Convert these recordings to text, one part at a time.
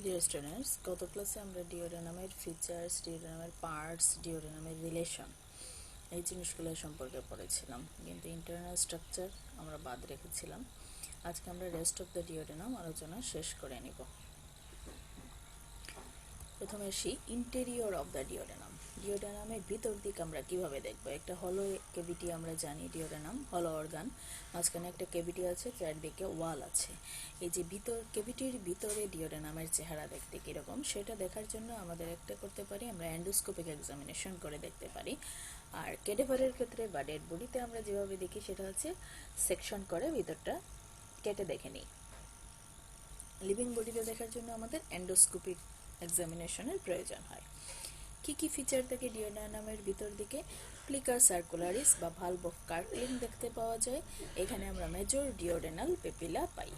Dear students, গত ক্লাসে আমরা ডিওডেনামের ফিচার্স, ডিওডেনামের পার্টস, ডিওডেনামের রিলেশন এই জিনিসগুলো সম্পর্কে পড়েছিলাম, কিন্তু ইন্টারনাল স্ট্রাকচার আমরা বাদ রেখেছিলাম। আজকে আমরা রেস্ট অফ দ্য ডিওডেনাম আলোচনা শেষ করে নিব। প্রথমে আসি ইন্টেরিয়র অফ দ্য ডিওডেনাম। ডিওডেনামের ভিতর দিক আমরা কিভাবে দেখব? একটা হলো ক্যাভিটি, আমরা জানি ডিওডেনাম হলো অর্গান, মাঝখানে একটা ক্যাভিটি আছে, চারদিকে ওয়াল আছে। এই যে ক্যাভিটির ভিতরে ডিওডেনামের চেহারা দেখতে কীরকম সেটা দেখার জন্য আমাদের একটা করতে পারি, আমরা এন্ডোস্কোপিক এক্সামিনেশন করে দেখতে পারি। আর ক্যাডাভারের ক্ষেত্রে বা ডেড বডিতে আমরা যেভাবে দেখি সেটা হচ্ছে সেকশন করে ভিতরটা কেটে দেখে নিই। লিভিং বডিতে দেখার জন্য আমাদের এন্ডোস্কোপিক এক্সামিনেশনের প্রয়োজন হয়। কি কি ফিচার থাকে ডিওডেনামের ভিতর দিকে? প্লিকা সার্কুলারিস বা ভালভ অফ কার্কলিং দেখতে পাওয়া যায়। এখানে আমরা মেজর ডিওডেনাল পেপিলা পাই।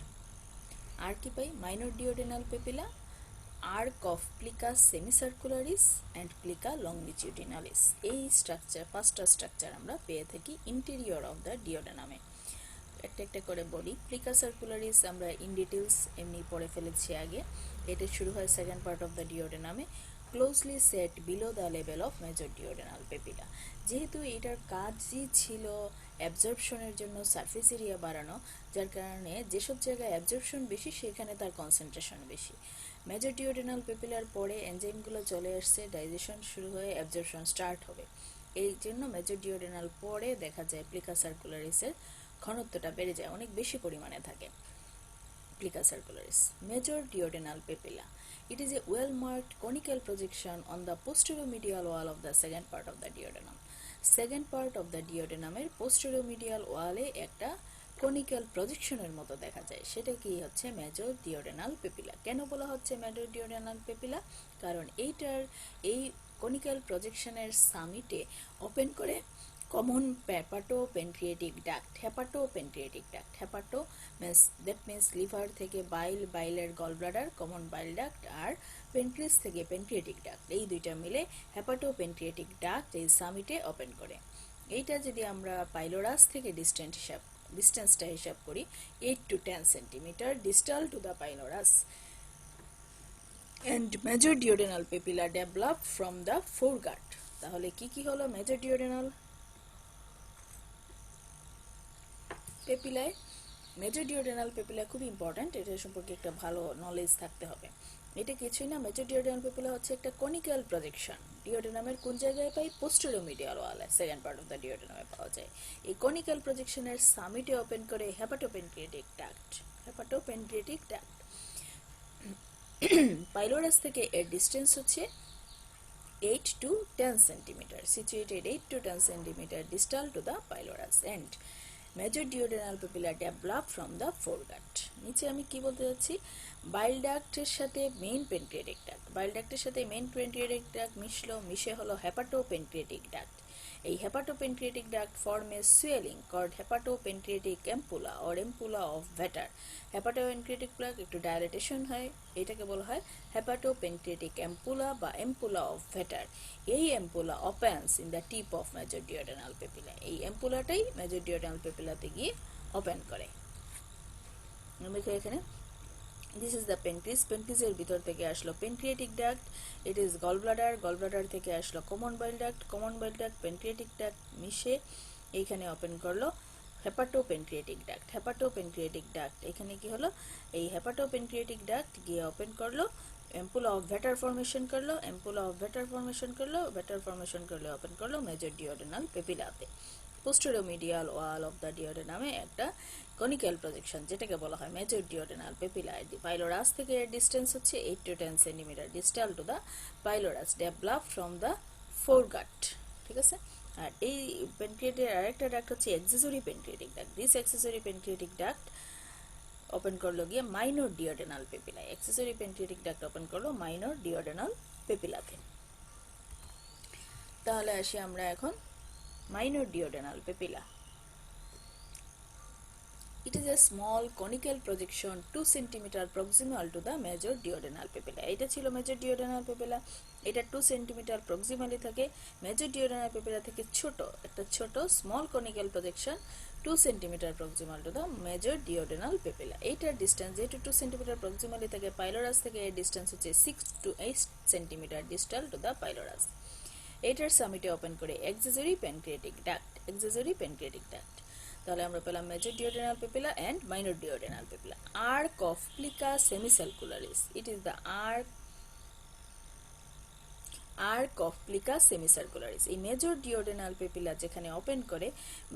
আর কি পাই? Minor duodenal papilla, arch of plica semicircularis and plica longitudinalis. এই স্ট্রাকচার, পাঁচটা স্ট্রাকচার আমরা পেয়ে থাকি ইন্টেরিয়র অফ দ্য ডিওডেনামে। একটা একটা করে বলি। প্লিকা সার্কুলারিস আমরা ইন ডিটেলস এমনি পড়ে ফেলেছি আগে। এটা শুরু হয় সেকেন্ড পার্ট অফ দ্য ডিওডেনামে, closely set below the level of major duodenal papilla. যেহেতু এটার কাজই ছিল অ্যাবজর্পশনের জন্য সারফেস এরিয়া বাড়ানো, যার কারণে যেসব জায়গায় অ্যাবজর্পশন বেশি সেখানে তার কনসেন্ট্রেশন বেশি। মেজর ডিওডেনাল পেপিলার পরে এনজাইমগুলো চলে আসছে, ডাইজেশন শুরু হয়ে অ্যাবজর্পশন স্টার্ট হবে। এই জন্য মেজর ডিওডেনাল পরে দেখা যায় প্লিকা সার্কুলারিসের ঘনত্বটা বেড়ে যায়, অনেক বেশি পরিমাণে থাকে plica circularis. Major duodenal papilla, it is a well marked conical projection on the posteromedial wall of the second part of the duodenum. Second part of the ডিওডেনামের পোস্টেরোমিডিয়াল ওয়ালে একটা কনিক্যাল প্রজেকশনের মতো দেখা যায়। সেটা কি হচ্ছে? Major duodenal papilla. কেন বলা হচ্ছে মেজর ডিওডেনাল পেপিলা? কারণ এই কনিক্যাল প্রজেকশনের সামিটে ওপেন করে common hepatopancreatic duct. Hepato means liver থেকে বাইলের গলব্লাডার, কমন বাইল ডাক্ট, আর পেনক্রিয়াস থেকে পেনক্রিয়েটিক ডাক্ট, এই দুইটা মিলে হেপাটোপেনক্রিয়েটিক ডাক্ট এই সামিটে ওপেন করে। এইটা যদি আমরা পাইলোরাস থেকে ডিস্টেন্সটা হিসাব করি, 8 to 10 centimetre distal to the pylorus, and major duodenal papilla develop from the foregut. তাহলে কি কি হলো major duodenal পেপিলায়? Major duodenal papilla খুব ইম্পর্ট্যান্ট, এটা সম্পর্কে একটা ভালো নলেজ থাকতে হবে। এটা কিছুই না, মেজর ডিওডেনাল পেপিলা হচ্ছে একটা কনিক্যাল প্রজেকশন। ডিওডেনামের কোন জায়গায় পাই? পোস্টেরোমিডিয়াল ওয়ালে, সেকেন্ড পার্ট অফ দ্য ডিওডেনামে পাওয়া যায়। এই কনিক্যাল প্রজেকশনের সামিটে ওপেন করে হেপাটোপেনক্রিয়েটিক ডাক্ট। পাইলোরাস থেকে এর ডিস্টেন্স হচ্ছে 8 to 10 centimeter, situated 8 to 10 centimeter distal to the pylorus end. Major duodenal papilla develop from the foregut. নিচে আমি কি বলতে যাচ্ছি? বাইল ডাক্টের সাথে মেইন পেনক্রিয়েটিক ডাক্ট মিশে হলো হেপাটোপেনক্রিয়েটিক ডাক্ট। এই hepatopancreatic duct form a swelling called hepatopancreatic ampulla or ampulla of Vater. Hepatopancreatic প্লাক একটু ডায়ালেটেশন হয়, এটাকে বলা হয় হেপাটোপেনক্রিয়েটিক এম্পুলা বা এম্পুলা অফ ভেটার। এই ampulla opens in the tip of major duodenal papilla. এই এম্পুলাটাই মেজর ডিওডেনাল পেপিলাতে গিয়ে ওপেন করে। এখানে দিস ইজ দ্য পেনক্রিয়াসের ভিতর থেকে আসলো পেনক্রিয়েটিক ডাক্ট, ইট ইজ গলব্লাডার থেকে আসলো কমন বাইল ডাক্ট, পেনক্রিয়েটিক ডাক্ট মিশে এইখানে ওপেন করলো হেপাটোপেনক্রিয়েটিক ডাক্ট। এখানে কি হলো? এই হেপাটোপেনক্রিয়েটিক ডাক্ট গিয়ে ওপেন করলো, এম্পুলা অফ ভেটার ফর্মেশন করলো, ওপেন করলো মেজর ডিওডেনাল পেপিলাতে। পোস্টেরোমিডিয়াল ওয়াল অফ দ্য ডিওডেনামে একটা কনিক্যাল প্রজেকশন, যেটাকে বলা হয় মেজর ডিওডেনাল পেপিলা। পাইলোরাস থেকে এর ডিস্টেন্স হচ্ছে 8 to 10 centimetre distal to the pylorus, develop from the foregut. ঠিক আছে? আর এই পেনক্রিয়েটের আরেকটা ডাক্ট হচ্ছে accessory pancreatic duct. This accessory pancreatic duct open করলো গিয়ে মাইনর ডিওডেনাল পেপিলায়। এক্সেসরি পেনক্রিয়েটিক ডাক্ট ওপেন করলো মাইনর ডিওডেনাল পেপিলাতে। তাহলে আসি আমরা এখন minor duodenal papilla. It is a small conical projection 2 centimeter proximal to the major duodenal papilla. এটা ছিল major duodenal papilla, এটা 2 centimeter proximally থাকে। major duodenal papilla থেকে ছোট একটা ছোট small conical projection 2 centimeter proximal to the major duodenal papilla। এইটার distance যেহেতু 2 centimeter proximally থাকে, পাইলোরাস থেকে এর ডিসটেন্স হচ্ছে 6 to 8 centimeter distal to the pylorus। এটার সামিটে ওপেন করে accessory pancreatic duct, accessory pancreatic duct. তাহলে আমরা পেলাম major duodenal papilla and minor duodenal papilla. Arch of plica semicircularis, it is the arch of plica semicircularis. এই major duodenal papilla যেখানে open করে,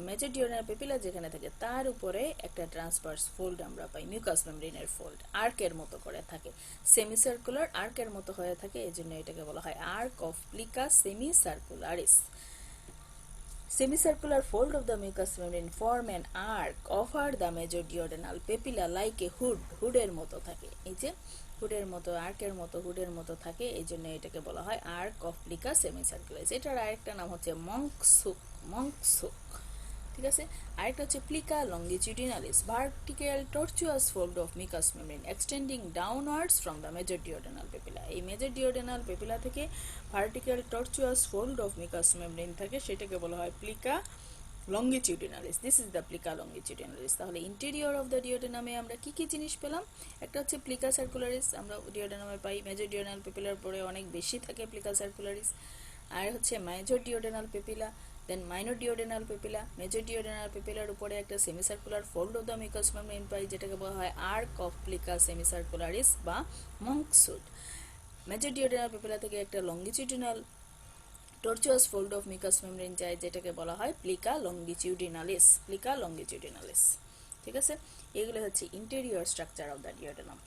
major duodenal papilla যেখানে থাকে তার উপরে একটা ট্রান্সভার্স ফোল্ড আমরা পাই, মিউকাস মেমব্রেনের ফোল্ড, আর্কের মতো করে থাকে, সেমিসার্কুলার আর্কের মতো হয়ে থাকে, এজন্য এটাকে বলা হয় arch of plica semicircularis. Semicircular fold of the mucous membrane form an arc over the major duodenal papilla like a hood, হুডের মতো থাকে। এই যে হুডের মতো, আর্কের মতো, হুডের মতো থাকে, এই জন্য এটাকে বলা হয় আর্ক অফ প্লিকা সেমিসার্কুলারিস। এটার আরেকটা নাম হচ্ছে মঙ্কসুক। ঠিক আছে, আরেকটা হচ্ছে plica longitudinalis, vertical tortuous fold of mucous membrane extending downwards from the major duodenal papilla. এই মেজর ডিওডেনাল পেপিলা থেকে vertical tortuous fold of mucous membrane থাকে, সেটাকে বলা হয় plica longitudinalis. This is the plica longitudinalis. তাহলে interior of the ডিওডেনামে আমরা কি কি জিনিস পেলাম? একটা হচ্ছে প্লিকা সার্কুলারিস, আমরা ডিওডেনামে পাই, মেজর ডিওডেনাল পেপিলার পরে অনেক বেশি থাকে প্লিকা সার্কুলারিস। আর হচ্ছে major duodenal papilla, then minor duodenal papilla. Major duodenal পেপিলার উপরে একটা semicircular fold of the mucous membrane পাই, যেটাকে বলা হয় আর্ক অফ প্লিকা সেমিসার্কুলারিস বা মঙ্কসুড। মেজর ডিওডেনাল পেপিলা থেকে একটা longitudinal tortuous fold of mucous membrane যায়, যেটাকে বলা হয় প্লিকা লঙ্গিটিউডিনালিস, প্লিকা লঙ্গিটিউডিনালিস। ঠিক আছে, এগুলো হচ্ছে interior structure of the duodenum.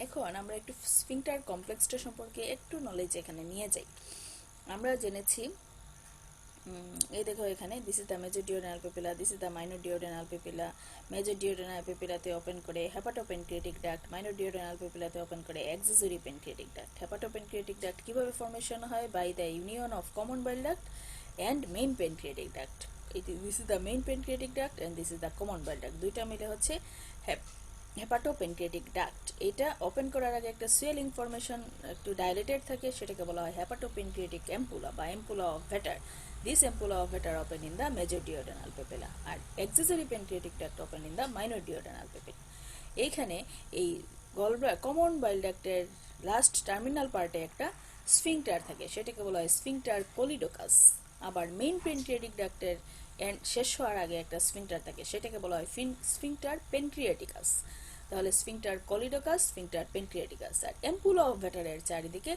এখন আমরা একটু স্ফিংটার কমপ্লেক্সটা সম্পর্কে একটু নলেজ এখানে নিয়ে যাই। আমরা জেনেছি, এই দেখো এখানে this is the major duodenal papilla, this is the minor duodenal papilla. Major duodenal পেপিলাতে ওপেন করে হেপাটোপেনক্রিয়াটিক ডাক্ট, মাইনর ডিওডেনাল পেপিলাতে ওপেন করে accessory pancreatic duct. Hepatopancreatic duct কিভাবে ফর্মেশন হয়? By the union of common bile duct and main pancreatic duct. This is the main pancreatic duct and this is the common bile duct, দুইটা মিলে হচ্ছে হেপাটোপেনক্রিয়াটিক duct. এটা open করার আগে একটা swelling formation একটু ডাইলেটেড থাকে, সেটাকে বলা হয় হেপাটোপেনক্রিয়াটিক এম্পুলা বা ampulla of ভেটার। This ampulla of Vetter open in the major duodenal papilla and accessory pancreatic duct open in the minor duodenal papilla. এইখানে এই কমন বাইল ডাক্টের লাস্ট টার্মিনাল পার্টে একটা স্ফিংটার থাকে, সেটাকে বলা হয় স্ফিংটার কোলিডোকাস। আবার মেইন পেনক্রিয়াটিক ডাক্টের এন্ড শেষ হওয়ার আগে একটা স্ফিংটার থাকে, সেটাকে বলা হয় স্ফিংটার পেনক্রিয়াটিকাস। তাহলে sphincter কোলিডোকাস, sphincter পেনক্রিয়াটিকাস। R ampulla of ভেটারের চারিদিকে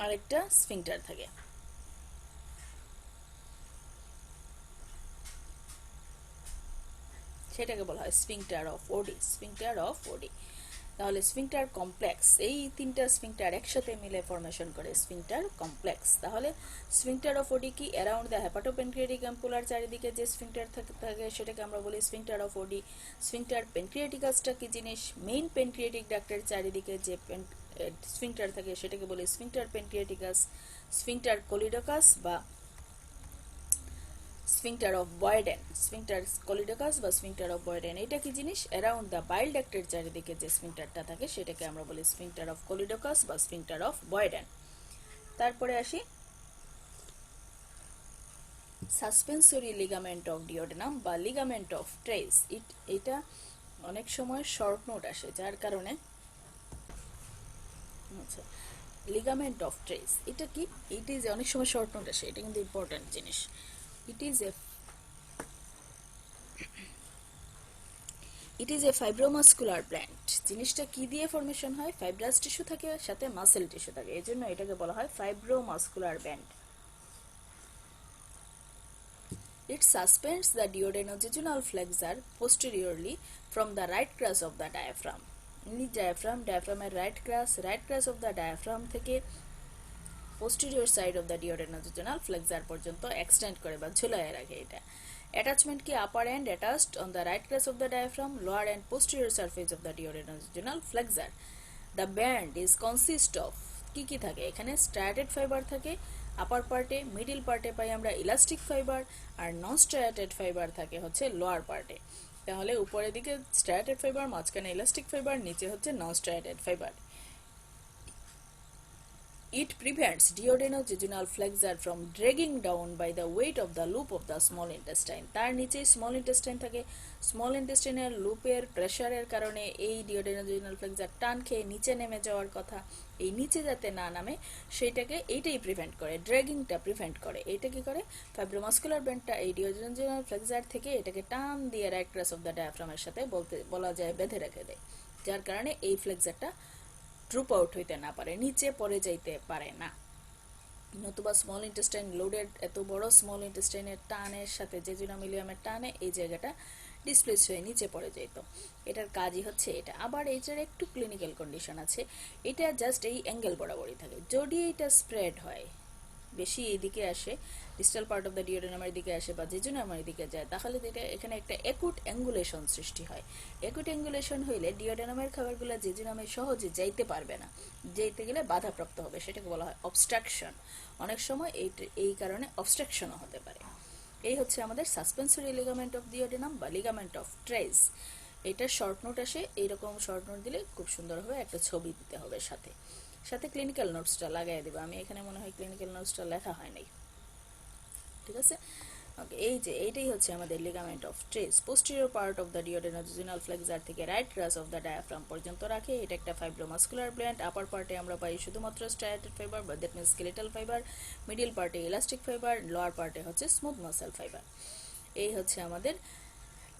আরেকটা স্ফিংটার থাকে। সেটাকে বলা হয় স্ফিংটার অফ ওডি, স্ফিংটার অফ ওডি। তাহলে স্ফিংটার কমপ্লেক্স, এই তিনটা স্ফিংটার একসাথে মিলে ফর্মেশন করে স্ফিংটার কমপ্লেক্স। তাহলে স্ফিংটার অফ ওডি কি? অ্যারাউন্ড দ্য হেপাটোপেনক্রিয়াটিক এম্পুলার চারিদিকে যে স্ফিংটার থাকে সেটাকে আমরা বলি স্ফিংটার অফ ওডি। স্ফিংটার পেনক্রিয়াটিকাসটা কি জিনিস? মেইন পেনক্রিয়াটিক ডাক্টের চারিদিকে যে স্ফিংটার থাকে সেটাকে বলি স্ফিংটার পেনক্রিয়াটিকাস। স্ফিংটার কোলিডোকাস বা স্ফিংটার অফ বয়ডেন, স্ফিংটার কোলিডোকাস বা স্ফিংটার অফ বয়ডেন, এটা কি জিনিস? অ্যারাউন্ড দ্য বাইল ডাক্টের চারিদিকে যে স্ফিংটারটা থাকে সেটাকে আমরা বলি স্ফিংটার অফ কোলিডোকাস বা স্ফিংটার অফ বয়ডেন। তারপরে আসি সাসপেন্সরি লিগামেন্ট অফ ডিওডেনাম বা লিগামেন্ট অফ ট্রেস। এটা অনেক সময় শর্ট নোট আসে, যার কারণে আচ্ছা লিগামেন্ট অফ ট্রেস এটা কি? ইট ইজ অনেক সময় শর্ট নোট আসে, এটা কিন্তু ইম্পর্টেন্ট জিনিস। It is a fibromuscular plant. জিনিসটা কি দিয়ে ফর্মেশন হয়? ফাইব্রাস টিস্যু থাকে, সাথে মাসেল টিস্যু থাকে, এই জন্য এটাকে বলা হয় ফাইব্রোমাস্কুলার band. It suspends the duodenojejunal flexure posteriorly from the right crus of the diaphragm. Diaphragm right crus of the diaphragm থেকে posterior side of the duodenojejunal flexure পর্যন্ত extend করে বা ঝুলায় রাখে এটা। Attachment কি? upper end attached on the right crus of the diaphragm, lower and posterior surface of the duodenojejunal flexure. The band is consist of কি কি থাকে? এখানে striated fiber থাকে, আপার পার্টে, মিডিল পার্টে পাই আমরা ইলাস্টিক ফাইবার, আর নন স্ট্রায়াটেড ফাইবার থাকে হচ্ছে লোয়ার পার্টে। তাহলে উপরের দিকে স্ট্রায়াটেড ফাইবার, মাঝখানে ইলাস্টিক ফাইবার, নিচে হচ্ছে নন স্ট্রায়াটেড fibre. It prevents duodenojejunal flexure from dragging down by the weight of the loop of the small intestine. তার নিচে স্মল ইন্টেস্টাইন থাকে, স্মল ইন্টেস্টাইনের লুপের প্রেসারের কারণে এই ডিওডেনোজেনাল ফ্লেক্সার টান খেয়ে নিচে নেমে যাওয়ার কথা, এই নিচে যাতে না নামে সেইটাকে এইটাই প্রিভেন্ট করে, ড্র্যাগিংটা প্রিভেন্ট করে। এইটা কি করে, ফাইব্রোমাস্কুলার ব্যান্ডটা এই ডিওডেনোজেনাল ফ্লেক্সার থেকে এটাকে টান দিয়ে রাইট ক্রস অফ দ্য ডায়াফ্রামের সাথে বলা যায় বেঁধে রেখে দেয়, যার কারণে এই ফ্লেক্সারটা ড্রুপ আউট হইতে না পারে, নিচে পড়ে যাইতে পারে না। নতুবা স্মল ইন্টেস্টাইন লোডেড, এত বড় স্মল ইন্টেস্টাইনের টানের সাথে জেজুনামিলিয়ামের টানে এই জায়গাটা ডিসপ্লেস হয়ে নিচে পড়ে যেত। এটার কাজই হচ্ছে এটা। আবার এইটার একটু ক্লিনিক্যাল কন্ডিশন আছে, এটা জাস্ট এই অ্যাঙ্গেল বরাবরই থাকে। যদি এটা স্প্রেড হয়, বেশি এইদিকে আসে, ডিস্টাল পার্ট অফ দ্য ডিওডেনামের দিকে আসে বা জেজুনামের দিকে যায়, তাহলে এটা এখানে একটা একুট অ্যাঙ্গুলেশন সৃষ্টি হয়। একুট অ্যাঙ্গুলেশন হইলে ডিওডেনামের খাবারগুলো জেজুনামে সহজে যাইতে পারবে না, যেতে গেলে বাধাপ্রাপ্ত হবে, সেটাকে বলা হয় অবস্ট্রাকশন। অনেক সময় এই কারণে অবস্ট্রাকশনও হতে পারে। এই হচ্ছে আমাদের সাসপেন্সরি লিগামেন্ট অফ ডিওডেনাম বা লিগামেন্ট অফ ট্রেস। এটা শর্ট নোট আসে, এইরকম শর্ট নোট দিলে খুব সুন্দর হবে, একটা ছবি দিতে হবে সাথে সাথে ক্লিনিক্যাল নোটসটা লাগাই দেবে। আমি এখানে মনে হয় ক্লিনিক্যাল নোটসটা লেখা হয় নাই, ঠিক আছে। ওকে, এইটাই হচ্ছে আমাদের ligament of Treitz. Posterior part of the duodenojejunal flexure থেকে right crus of the diaphragm পর্যন্ত রাখে। এটা একটা ফাইব্রোমাস্কুলার ব্যান্ড। আপার পার্টে আমরা পাই শুধুমাত্র স্ট্রায়াটেড ফাইবার বা that means skeletal fibre, middle পার্টে ইলাস্টিক ফাইবার, লোয়ার পার্টে হচ্ছে স্মুথ মাসেল ফাইবার। এই হচ্ছে আমাদের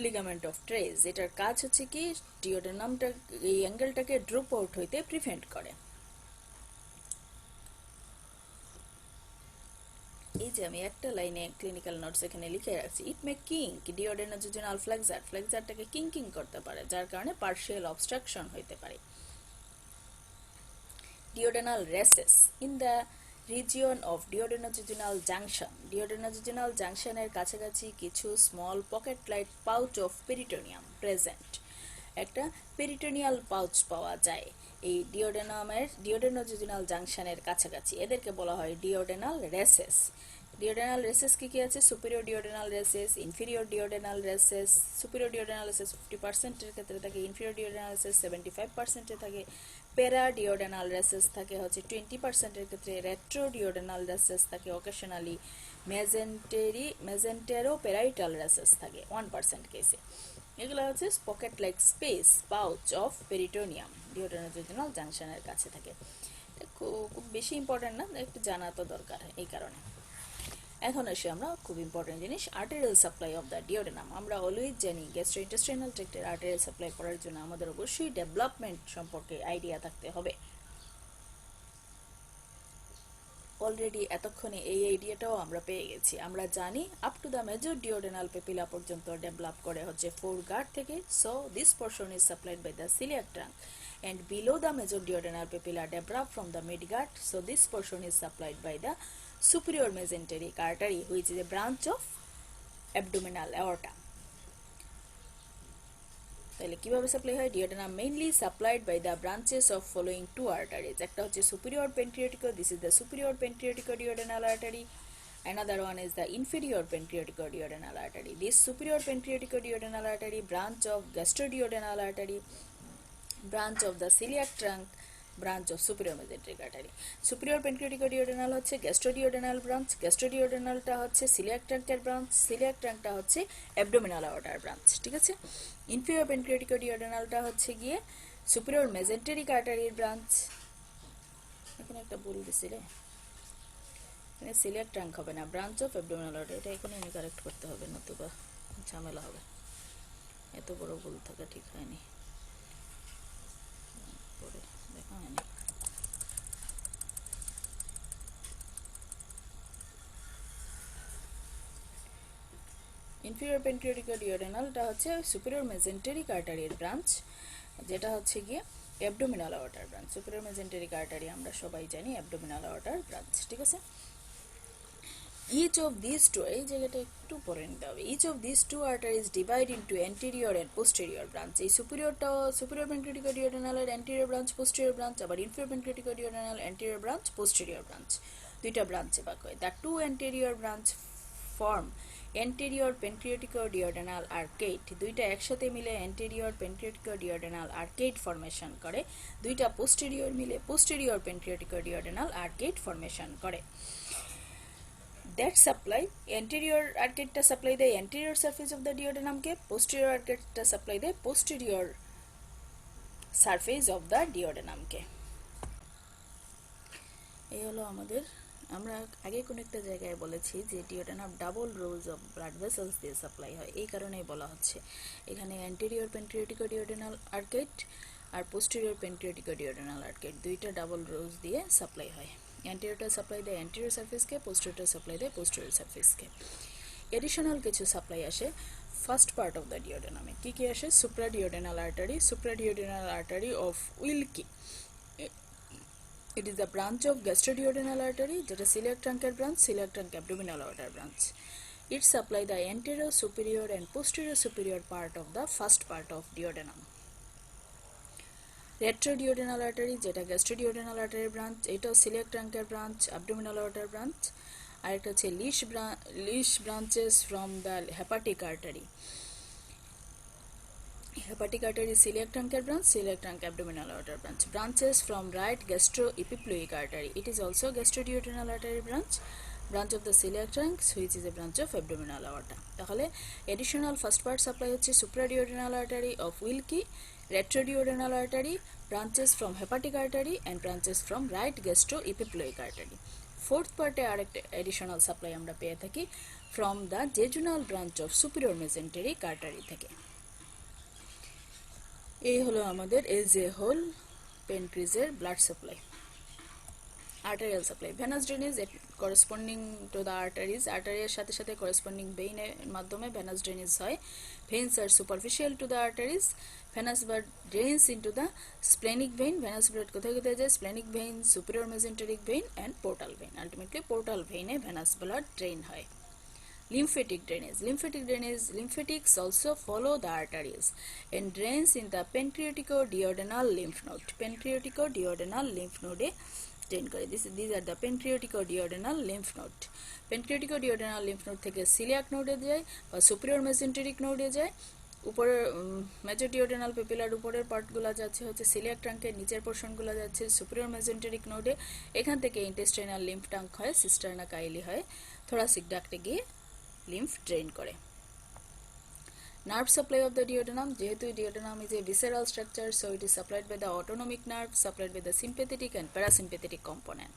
লিগামেন্ট অফ ট্রেস। এটার কাজ হচ্ছে কি, ডিওডেনামটা এই অ্যাঙ্গেলটাকে ড্রপ আউট হইতে প্রিভেন্ট করে। এই যে আমি একটা লাইনে ক্লিনিক্যাল নোটস এখানে লিখে রাখছি, ইট মে কিং ডিওডেনোজেনাল ফ্লেক্সারটাকে কিং করতে পারে, যার কারণে পার্শিয়াল অবস্ট্রাকশন হইতে পারে। Duodenal recess in the region of duodenojejunal junction. Duodenojejunal জাংশনের কাছাকাছি কিছু small pocket like pouch of peritoneum present. একটা পেরিটোনিয়াল পাউচ পাওয়া যায় এই ডিওডেনোজেনাল জাংশনের কাছাকাছি, এদেরকে বলা হয় ডিওডেনাল রেসেস। ডিওডেনাল রেসেস কি আছে, superior duodenal recess, inferior duodenal recess. Superior duodenal recess 50%-এর ক্ষেত্রে থাকে, ইনফিরিয়র ডিওডেনাল রেসেস 75%-এ থাকে, প্যারা ডিওডেনাল রেসেস থাকে হচ্ছে 20%-এর ক্ষেত্রে, রেট্রো ডিওডেনাল রেসেস থাকে অকেশনালি, মেজেন্টেরো প্যারাইটাল রেসেস থাকে 1% কেসে। এগুলো হচ্ছে pocket like space pouch of peritoneum, duodenojejunal জাংশনের কাছে থাকে। খুব বেশি ইম্পর্টেন্ট না, একটু জানা তো দরকার এই কারণে। এখন আসি আমরা খুব ইম্পর্টেন্ট জিনিস, arterial supply of the duodenum. আমরা অলওয়েজ জানি গ্যাস্ট্রোইন্টেস্টাইনাল ট্র্যাক্টের আর্টেরিয়াল সাপ্লাই করার জন্য আমাদের অবশ্যই ডেভেলপমেন্ট সম্পর্কে আইডিয়া থাকতে হবে। অলরেডি এতক্ষণে এই আইডিয়াটাও আমরা পেয়ে গেছি। আমরা জানি up to the major duodenal papilla পর্যন্ত ডেভেলপ করে হচ্ছে ফোর গার্ড থেকে, so this portion is supplied by the coeliac trunk, and below the major duodenal papilla develop from the midgut, so this portion is supplied by the superior mesenteric artery, which is a branch of abdominal aorta. তাহলে কিভাবে supply হয়, duodenum mainly supplied by the branches of following two arteries. একটা হচ্ছে superior pancreatico, this is the superior pancreaticoduodenal artery, another one is the inferior pancreaticoduodenal artery. This superior pancreaticoduodenal artery branch of gastroduodenal artery, branch of the celiac trunk, branch of superior mesenteric artery. superior pancreaticoduodenal হচ্ছে gastroduodenal branch, gastroduodenalটা হচ্ছে celiac trunkeর branch, celiac trunkটা হচ্ছে abdominal aorta branch, ঠিক আছে। inferior pancreaticoduodenalটা হচ্ছে গিয়ে superior mesenteric artery branch। এখানে একটা ভুল দিছি রে, এখানে celiac trunk হবে না, branch of abdominal aorta, এটা এখানে আমি কারেক্ট করতে হবে, নতুবা ঝামেলা হবে। এত বড় ভুল থাকা ঠিক হয়নি, দেখা হয়নি। ইনফিরিয়র পেন্ট্রিওটিকোডিওডেনালটা হচ্ছে সুপিরিয়র মেজেন্টেরিক আর্টারির ব্রাঞ্চ, যেটা হচ্ছে গিয়ে অ্যাবডোমিনাল আওয়ার্টার ব্রাঞ্চ। সুপিরিয়র মেজেন্টেরিক আর্টারি আমরা সবাই জানি অ্যাবডোমিনাল আওয়ার্টার ব্রাঞ্চ, ঠিক আছে। ইচ অফ দিস টু, এই জায়গাটা একটু পরে নিতে হবে, each of this two arteries divide into anterior and posterior branch. এই সুপিরিয়র পেন্ট্রিওটিকোডিওডেনালের অ্যান্টেরিয়র ব্রাঞ্চ, পোস্টেরিয়র ব্রাঞ্চ, আবার inferior pancreaticoduodenal anterior branch, posterior branch. দুইটা ব্রাঞ্চে ভাগ হয়। The two anterior branch form anterior pancreaticoduodenal arcade. দুইটা একসাথে মিলে অ্যান্টেরিয়র পেন্ট্রিওটিকো-ডিওডেনাল আর্কেড ফর্মেশন করে। দুইটা পোস্টেরিয়র মিলে পোস্টেরিয়র পেন্ট্রিওটিকো-ডিওডেনাল আর্কেড ফর্মেশন করে। That supply anterior arcade টা supply দেয় anterior surface of the duodenum K, posterior arcade টা supply দেয় posterior surface of the duodenum কে। এই হলো আমাদের, আমরা আগে কোন একটা জায়গায় বলেছি যে duodenum double rows of blood vessels দিয়ে সাপ্লাই হয়, এই কারণেই বলা হচ্ছে এখানে অ্যান্টেরিয়র পেন্ট্রিওটিকো-ডিওডেনাল আর্কেড আর পোস্টেরিয়র পেন্ট্রিওটিকো-ডিওডেনাল আর্কেড দুইটা ডাবল রোজ দিয়ে সাপ্লাই হয়। অ্যান্টেরিয়রটা সাপ্লাই দেয় অ্যান্টেরিয়র সারফেসকে, পোস্টেরিয়রটা সাপ্লাই দেয় পোস্টেরিয়র সারফেসকে। এডিশনাল কিছু সাপ্লাই আসে ফার্স্ট পার্ট অফ দ্য ডিওডেনামে। কি কি আসে? Supraduodenal artery of Wilkie. It is the branch of gastroduodenal artery, যেটা celiac truncal branch, celiac trunk abdominal aorta branch. It supply the anterior superior and posterior superior part of the first part of duodenum. Retroduodenal artery, যেটা gastroduodenal artery branch, এটাও celiac truncal branch, abdominal aorta branch, আর এটা হচ্ছে leash branches from the hepatic artery. Hepatic artery, celiac truncal branch, celiac trunk abdominal aorta branch. Branches from right gastroepiploic artery. It is also gastroduodenal artery branch of the celiac trunk, which is a branch of abdominal aorta. তাহলে additional first part supply হচ্ছে supraduodenal artery of Wilkie, retroduodenal artery, branches from hepatic artery and branches from right gastroepiploic artery. Fourth part এ আরেকটা additional supply আমরা পেয়ে থাকি from the jejunal branch of superior mesenteric artery থেকে। এই হলো আমাদের as a whole পেনক্রিজের blood supply. Arterial supply, venous drainage corresponding to the arteries, আর্টারিয়ার সাথে সাথে করেসপন্ডিং ভেইনের মাধ্যমে ভেনাস ড্রেনেজ হয়। ভেইনস আর superficial to the arteries, venous blood drains into the splenic vein. Venous blood কোথায় কোথায় যায়? Splenic vein, superior mesenteric vein and portal vein. Ultimately portal ভেইনে ভেনাস ব্লাড ড্রেইন হয়। Lymphatic drainage, lymphatics also follow the arteries and drains in the pancreatico-duodenal lymph node. Pancreatico-duodenal lymph node drain করে। These are the pancreatico-duodenal lymph node. Pancreatico-duodenal lymph node থেকে celiac node যায় বা superior mesenteric node যায়। উপরের major duodenal পেপিলার উপরের পার্টগুলো যাচ্ছে হচ্ছে সিলিয়াক ট্রাঙ্কের, নিচের পোর্শনগুলো যাচ্ছে সুপিরিয়র মেসেন্টেরিক নোডে। এখান থেকে ইন্টেস্টাইনাল লিম্ফ ট্যাঙ্ক হয়, সিস্টারনা কাইলি হয়, থোরাসিক ডাক্টে গিয়ে লিম্ফ ড্রেন করে। Nerve supply of the duodenum, যেহেতু duodenum is a visceral structure, so it is supplied by the autonomic nerve, supplied by the sympathetic and parasympathetic component.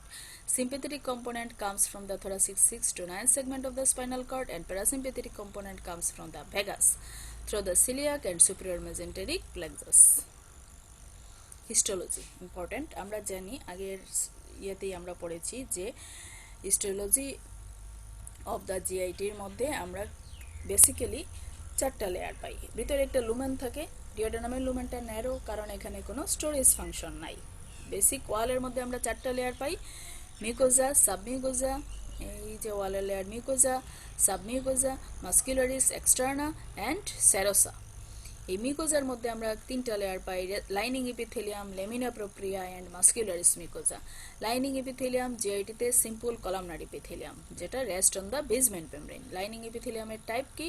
Sympathetic component comes from the thoracic 6 to 9 segment of the spinal cord and parasympathetic component comes from the vagus through the celiac and superior mesenteric plexus. Histology important, আমরা জানি আগের ইয়েতেই আমরা পড়েছি যে histology of the জিআইটির মধ্যে আমরা basically চারটা layer পাই। ভিতরে একটা লুমেন থাকে, ডিওডেনামের লুমেনটা ন্যারো কারণ এখানে কোনো স্টোরেজ ফাংশন নাই। বেসিক ওয়ালের মধ্যে আমরা চারটা লেয়ার পাই, মিউকোজা, সাবমিউকোজা, এই যে ওয়ালের layer mucosa, submucosa, muscularis externa and serosa. এই মিউকোজার মধ্যে আমরা তিনটা লেয়ার পাই, lining epithelium, lamina propria and muscularis mucosa. Lining epithelium জিআইটিতে সিম্পল কলামনার ইপিথেলিয়াম, যেটা rest on the basement membrane. Lining ইপিথেলিয়ামের টাইপ কি?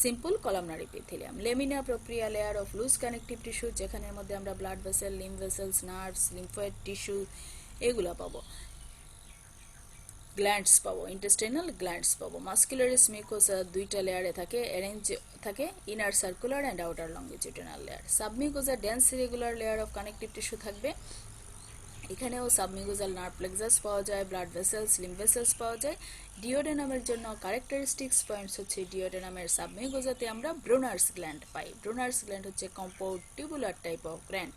Simple columnar epithelium. Lamina propria layer of loose connective tissue, যেখানের মধ্যে আমরা blood vessel, lymph vessels, nerves, lymphoid tissue এগুলা পাবো। Glands পাবো, ইন্টেস্টাইনাল গ্ল্যান্ডস পাবো। মাস্কুলারিস মিউকোসা দুইটা লেয়ারে থাকে, অ্যারেঞ্জ থাকে, inner circular and outer longitudinal layer. Submucosa dense regular layer of connective tissue থাকবে, এখানেও সাবমিউকোজাল নার্ভ প্লেক্সাস পাওয়া যায়, ব্লাড ভেসেলস, লিম্ফ ভেসেলস পাওয়া যায়। ডিওডেনামের জন্য ক্যারেক্টারিস্টিক্স পয়েন্টস হচ্ছে ডিওডেনামের সাবমিউকোজাতে আমরা ব্রুনার্স গ্ল্যান্ড পাই। ব্রুনার্স গ্ল্যান্ড হচ্ছে compound tubular type of gland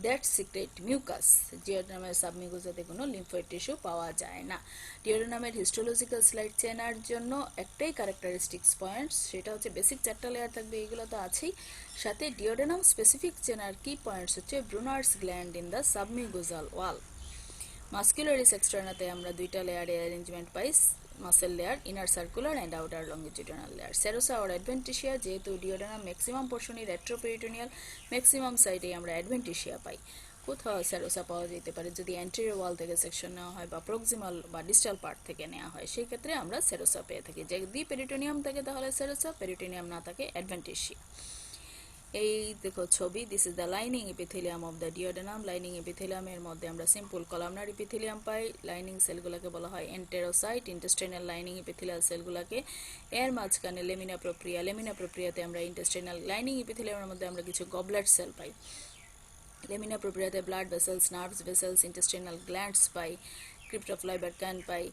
that secrete mucus. ডিওডেনামের সাবমিউকোজাতে কোনো লিম্ফয়েড টিস্যু পাওয়া যায় না। ডিওডেনামের হিস্টোলজিক্যাল স্লাইড চেনার জন্য একটাই ক্যারেক্টারিস্টিক্স পয়েন্টস, সেটা হচ্ছে বেসিক চারটা লেয়ার থাকবে, এগুলো তো আছেই, সাথে ডিওডেনাম স্পেসিফিক চেনার কি পয়েন্টস হচ্ছে Brunner's gland in the submucosal wall. Muscularis এক্সটার্নাতে আমরা দুইটা লেয়ারে অ্যারেঞ্জমেন্ট পাই, muscle layer, inner circular and outer longitudinal layer. Serosa আর অ্যাডভেন্টিশিয়া, যেহেতু ডিওডেনাম ম্যাক্সিমাম পোর্শনই রেট্রোপেরিটোনিয়াল, ম্যাক্সিমাম সাইডে আমরা অ্যাডভেন্টিশিয়া পাই। কোথাও সেরোসা পাওয়া যেতে পারে যদি অ্যান্টেরিয়র ওয়াল থেকে সেকশন নেওয়া হয় বা প্রক্সিমাল বা ডিস্টাল পার্ট থেকে নেওয়া হয়, সেই ক্ষেত্রে আমরা সেরোসা পেয়ে থাকি। যদি পেরিটোনিয়াম থাকে তাহলে সেরোসা, পেরিটোনিয়াম না থাকে অ্যাডভেন্টিসিয়া। এই দেখো ছবি, this is the lining epithelium of the duodenum. Lining এপিথেলিয়ামের মধ্যে আমরা সিম্পল কলামনার এপিথেলিয়াম পাই। লাইনিং সেলগুলোকে বলা হয় এন্টেরোসাইট, ইন্টেস্টাইনাল লাইনিং এপিথেলিয়াল সেলগুলোকে। এর মাঝখানে লেমিনা প্রোপ্রিয়া, লেমিনা প্রোপ্রিয়াতে আমরা ইন্টেস্টাইনাল লাইনিং এপিথেলিয়ামের মধ্যে আমরা কিছু গবলেট সেল পাই। লেমিনা প্রোপ্রিয়াতে blood vessels, nerves vessels, intestinal glands পাই, ক্রিপ্ট অফ লাইবারকান পাই।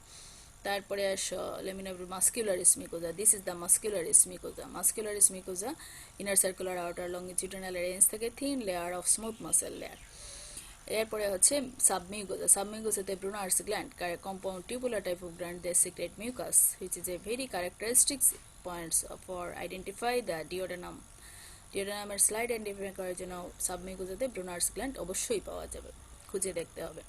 তারপরে আসো লেমিনার muscularis mucosa, this is the muscularis mucosa. Muscularis mucosa inner circular outer longitudinal range থেকে thin layer of smooth muscle layer. এরপরে হচ্ছে সাবমিউকোজা। সাবমিউকোজাতে Brunner's gland, compound tubular type of gland, they secrete mucus which is a very characteristic points for identify the duodenum. ডিওডেনামের slide identify করার জন্য সাবমিউকোজাতে Brunner's gland অবশ্যই পাওয়া যাবে, খুঁজে দেখতে হবে।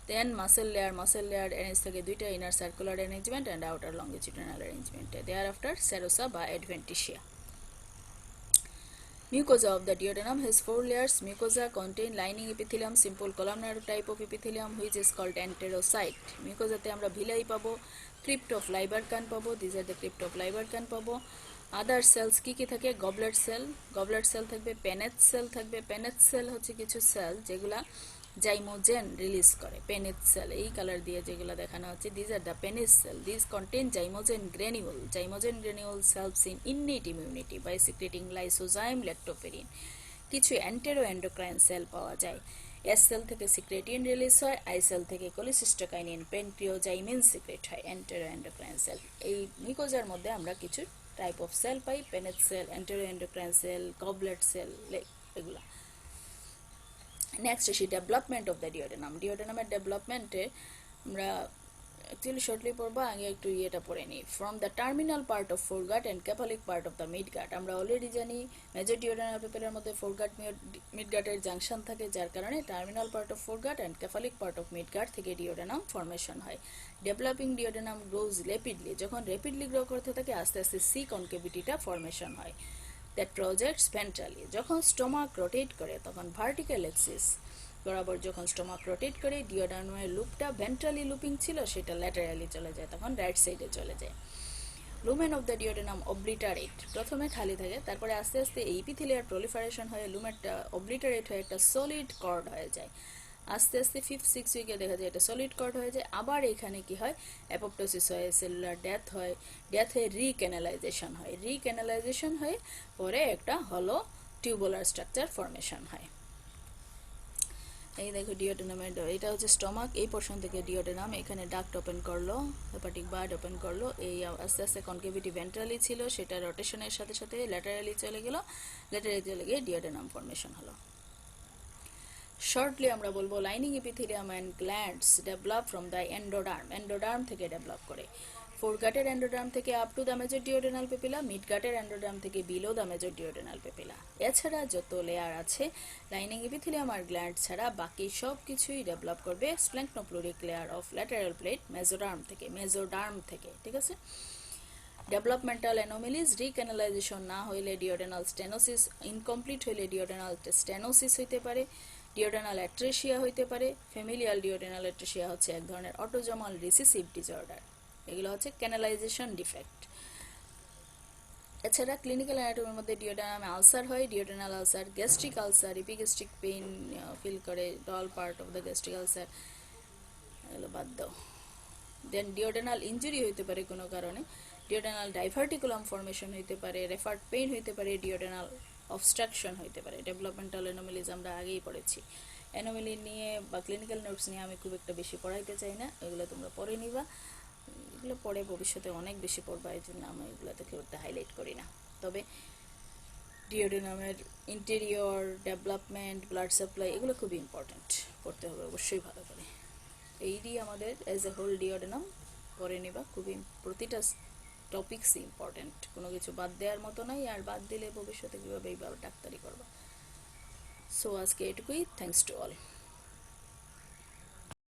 দেন মাসেল লেয়ার অ্যারেঞ্জ থেকে দুইটা, inner circular arrangement and outer longitudinal arrangement. There after serosa বা adventitia. Mucosa of the duodenum has 4 layers. Mucosa contain lining epithelium, simple columnar type of epithelium which is called enterocyte. Mucosa te আমরা villi পাবো, crypt of Leiberkun পাবো, these are the crypt of Leiberkun পাবো। আদার sales কি কি থাকে? Goblet sell, goblet sell থাকবে, পেনেট sell থাকবে। পেনেট sell হচ্ছে কিছু সেল যেগুলা জাইমোজেন রিলিজ করে। পেনেট সেল এই কালার দিয়ে যেগুলো দেখানো হচ্ছে, these are the Paneth cell. These contain zymogen granule. Zymogen granules helps in innate immunity by secreting lysozyme, lactoferrin. কিছু অ্যান্টেরো এন্ডোক্রাইন সেল পাওয়া যায়। এস সেল থেকে সিক্রেটিন রিলিজ হয়, আই সেল থেকে কোলিসিস্টোকাইনিন, পেন্ট্রিওজাইমিন সিক্রেট হয়, enteroendocrine cell. এই মিকোজার মধ্যে আমরা কিছু টাইপ অফ সেল পাই, Paneth cell, enteroendocrine cell, goblet cell, এগুলা। নেক্সট আসি ডেভেলপমেন্ট অফ দ্য ডিওডেনাম। ডিওডেনামের ডেভেলপমেন্টে আমরা অ্যাকচুয়ালি শর্টলি পড়বো, আগে একটু ইয়েটা পড়ে নিই। From the terminal part of foregut and cephalic part of the midgut. আমরা অলরেডি জানি মেজর ডিওডেনাল পেপেলের মধ্যে ফোরগাট মিডগাটের জাংশন থাকে, যার কারণে terminal part of foregut and cephalic part of midgut থেকে ডিওডেনাম ফর্মেশন হয়। Developing duodenum grows rapidly. যখন rapidly grow করতে থাকে আস্তে আস্তে সি কনকেভিটিটা ফর্মেশন হয়। That projects ventrally. যখন স্টোমাক রোটেট করে তখন ভার্টিক্যাল এক্সিস বরাবর যখন স্টোমাক রোটেট করে, ডিওডেনামের লুপটা ভেন্ট্রালি লুপিং ছিল সেটা ল্যাটারালি চলে যায়, তখন রাইট সাইডে চলে যায়। Lumen of the duodenum obliterate. প্রথমে খালি থাকে, তারপরে আস্তে আস্তে এই ইপিথেলিয়ার প্রলিফারেশন হয়ে লুমেরটা অবলিটারেট হয়ে একটা সলিড কর্ড হয়ে যায়। আস্তে আস্তে 5-6 উইকে দেখা যায় এটা সলিড কর্ড হয়ে যায়। আবার এখানে কি হয়? অ্যাপোপ্টোসিস হয়, সেলুলার ডেথ হয়, ডেথ হয়ে রিক্যানালাইজেশন হয়, রিক্যানালাইজেশন হয়ে পরে একটা হলো টিউবুলার স্ট্রাকচার ফর্মেশন হয়। এই দেখো ডিওডেনামের, এটা হচ্ছে স্টমাক, এই পোর্শন থেকে ডিওডেনাম এখানে ডাক্ট ওপেন করলো, হেপাটিক বার্ড ওপেন করলো, এই আস্তে আস্তে কনকেভিটি ভেন্ট্রালি ছিল সেটা রোটেশনের সাথে সাথে ল্যাটারালি চলে গেল, ল্যাটারালি চলে গিয়ে ডিওডেনাম ফর্মেশন হলো। শর্টলি আমরা বলবো lining epithelium and glands develop from the endoderm. Endoderm থেকে ডেভেলপ করে। ফোরগাটের এন্ডোডার্ম থেকে up to the major duodenal papilla, মিডগাটের এন্ডোডার্ম থেকে below the major duodenal papilla. এছাড়া যত লেয়ার আছে লাইনিং এপিথেলিয়াম আর গ্ল্যান্ড ছাড়া বাকি সব কিছুই ডেভেলপ করবে স্প্ল্যাঙ্কনোফ্লুরিক লেয়ার অফ ল্যাটারাল প্লেট মেজোডার্ম থেকে, ঠিক আছে। ডেভেলপমেন্টাল অ্যানোমেলিজ, রিক্যানালাইজেশন না হইলে ডিওডেনাল স্টেনোসিস, ইনকমপ্লিট হইলে ডিওডেনাল স্টেনোসিস হইতে পারে, ডিওডেনাল অ্যাট্রেসিয়া হইতে পারে। ফ্যামিলিয়াল ডিওডেনাল অ্যাট্রেসিয়া হচ্ছে এক ধরনের অটোজোমাল রিসেসিভ ডিসঅর্ডার, এগুলো হচ্ছে ক্যানালাইজেশন ডিফেক্ট। এছাড়া ক্লিনিক্যাল অ্যানাটমির মধ্যে ডিওডেনামে আলসার হয়, duodenal ulcer, gastric ulcer, epigastric pain feel করে, all part of the gastric ulcer, এগুলো বাদ দাও। দেন ডিওডেনাল ইঞ্জুরি হইতে পারে কোনো কারণে, ডিওডেনাল ডাইভার্টিকুলাম ফর্মেশন হইতে পারে, রেফার্ড পেইন হইতে পারে, ডিওডেনাল অবস্ট্রাকশন হইতে পারে। ডেভেলপমেন্টাল অ্যানোমেলিজ আমরা আগেই পড়েছি। অ্যানোমেলি নিয়ে বা ক্লিনিক্যাল নোটস নিয়ে আমি খুব একটা বেশি পড়াইতে চাই না, এগুলো তোমরা পড়ে নিবা, এগুলো পরে ভবিষ্যতে অনেক বেশি পড়বা, এই জন্য আমি এগুলোতে খুব একটা হাইলাইট করি না। তবে ডিওডেনামের ইন্টেরিয়র ডেভেলপমেন্ট, ব্লাড সাপ্লাই, এগুলো খুবই ইম্পর্টেন্ট, পড়তে হবে অবশ্যই ভালো করে। এইটি আমাদের অ্যাজ এ হোল ডিওডেনাম পড়ে নিবা, খুবই প্রতিটা টপিকস ইম্পর্টেন্ট, কোনো কিছু বাদ দেওয়ার মতো নাই, আর বাদ দিলে ভবিষ্যতে কীভাবে এইভাবে ডাক্তারি করবা। সো আজকে এটুকুই, থ্যাংকস টু অল।